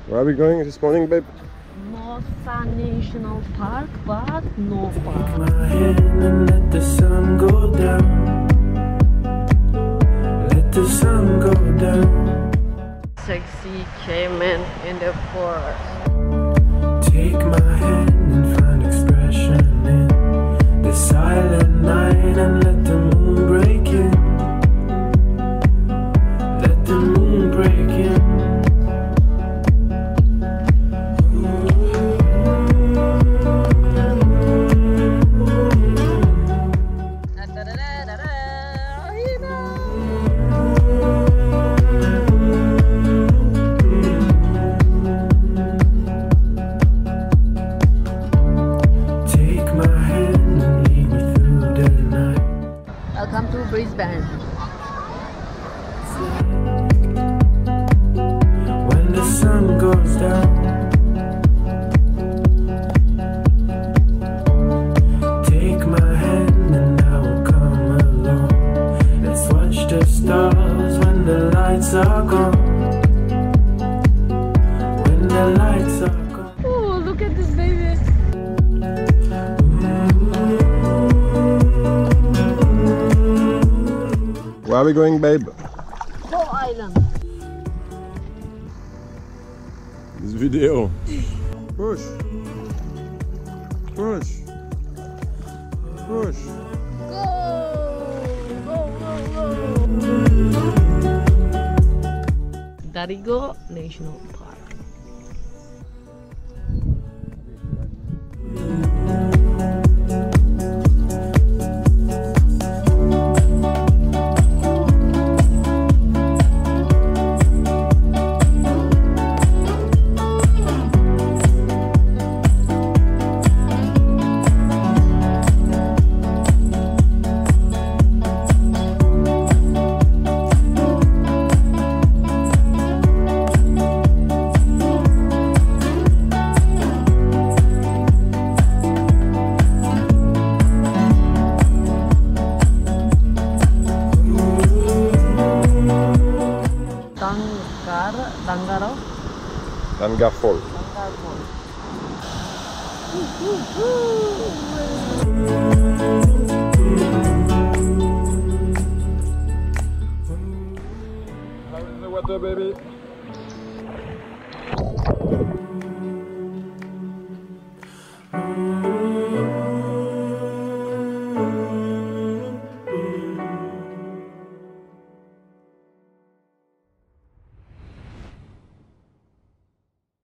Where are we going this morning, babe? Noosa National Park, but no park. My hand and let the sun go down. Let the sun go down. Sexy cayman in the forest. Take my hand and find expression in the silent night and let the moon break in. Let the moon break in. Welcome to Brisbane. When the sun goes down, take my hand and I will come along. Let's watch the stars when the lights are gone. When the lights are gone. Oh, look at this baby. Where are we going, babe? Go Island. This video. Push. Push. Push. Go! Go, go, go! Dorrigo National Park. Dangar Fall. How is the weather, baby?